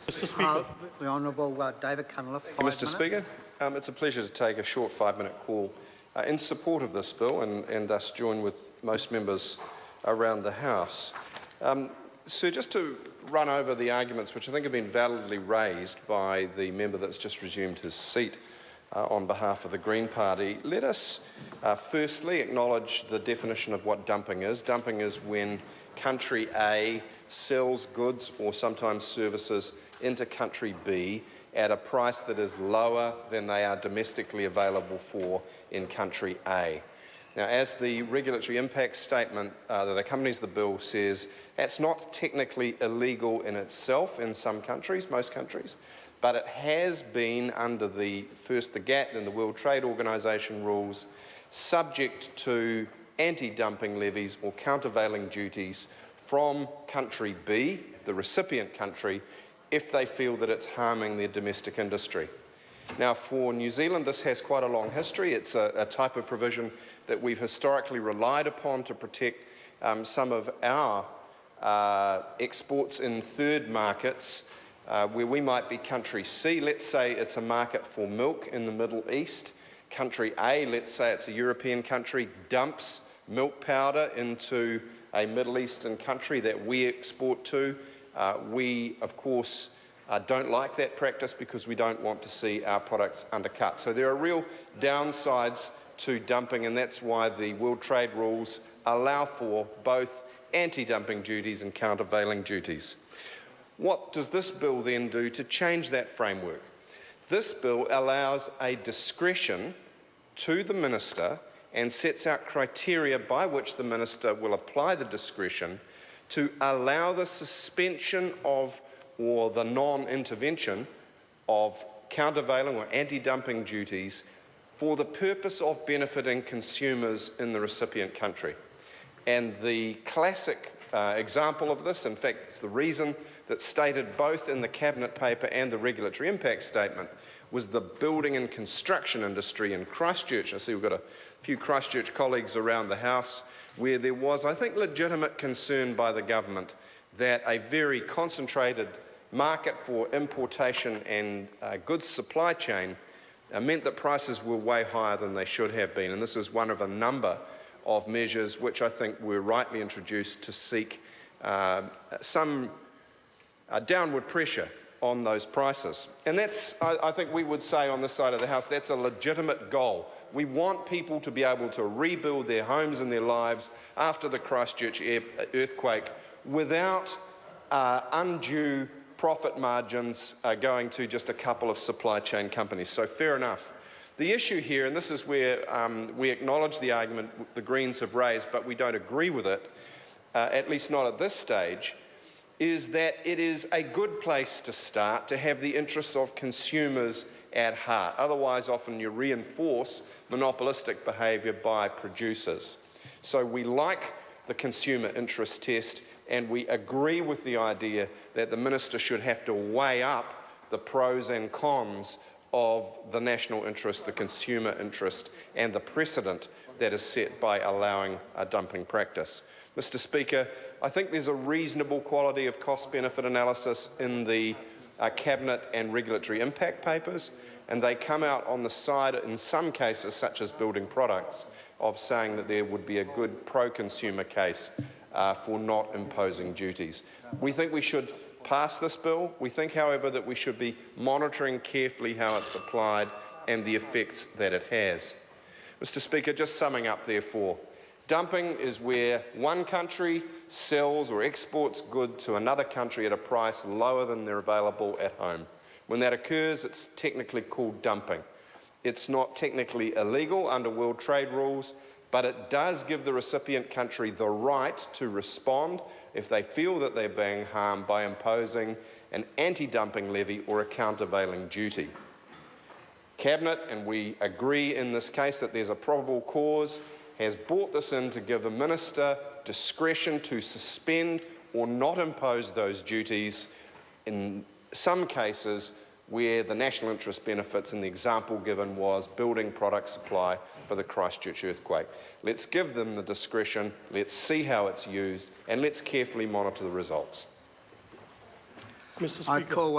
Mr Speaker. The Honourable David Cunliffe. Mr Speaker, it's a pleasure to take a short 5-minute call in support of this bill and thus join with most members around the House. So just to run over the arguments which I think have been validly raised by the member that's just resumed his seat on behalf of the Green Party, let us firstly acknowledge the definition of what dumping is. Dumping is when country A sells goods or sometimes services into country B at a price that is lower than they are domestically available for in country A. Now, as the regulatory impact statement that accompanies the bill says, that's not technically illegal in itself in some countries, most countries, but it has been under first the GATT and the World Trade Organization rules, subject to anti-dumping levies or countervailing duties from country B, the recipient country, if they feel that it's harming their domestic industry. Now, for New Zealand, this has quite a long history. It's a type of provision that we've historically relied upon to protect some of our exports in third markets where we might be country C. Let's say it's a market for milk in the Middle East. Country A, let's say it's a European country, dumps milk powder into a Middle Eastern country that we export to. We, of course, don't like that practice because we don't want to see our products undercut. So there are real downsides to dumping, and that's why the World Trade rules allow for both anti-dumping duties and countervailing duties. What does this bill then do to change that framework? This bill allows a discretion to the minister and sets out criteria by which the minister will apply the discretion to allow the suspension of or the non-intervention of countervailing or anti-dumping duties for the purpose of benefiting consumers in the recipient country. And the classic example of this, in fact, it's the reason that's stated both in the Cabinet paper and the regulatory impact statement, was the building and construction industry in Christchurch. I see we've got a few Christchurch colleagues around the House, where there was, I think, legitimate concern by the government that a very concentrated market for importation and goods supply chain meant that prices were way higher than they should have been. And this is one of a number of measures which I think were rightly introduced to seek some downward pressure on those prices. And that's, I think we would say on this side of the House, that's a legitimate goal. We want people to be able to rebuild their homes and their lives after the Christchurch earthquake without undue profit margins going to just a couple of supply chain companies. So fair enough. The issue here, and this is where we acknowledge the argument the Greens have raised, but we don't agree with it, at least not at this stage, is that it is a good place to start to have the interests of consumers at heart. Otherwise, often you reinforce monopolistic behaviour by producers. So we like the consumer interest test, and we agree with the idea that the minister should have to weigh up the pros and cons of the national interest, the consumer interest, and the precedent that is set by allowing a dumping practice. Mr Speaker, I think there's a reasonable quality of cost-benefit analysis in the Cabinet and regulatory impact papers, and they come out on the side, in some cases, such as building products, of saying that there would be a good pro-consumer case for not imposing duties. We think we should pass this bill. We think, however, that we should be monitoring carefully how it's applied and the effects that it has. Mr Speaker, just summing up, therefore, dumping is where one country sells or exports goods to another country at a price lower than they're available at home. When that occurs, it's technically called dumping. It's not technically illegal under World Trade rules, but it does give the recipient country the right to respond if they feel that they're being harmed by imposing an anti-dumping levy or a countervailing duty. Cabinet, and we agree in this case that there's a probable cause, has brought this in to give the minister discretion to suspend or not impose those duties in some cases where the national interest benefits, and the example given was building product supply for the Christchurch earthquake. Let's give them the discretion, let's see how it's used, and let's carefully monitor the results. Mr Speaker. I call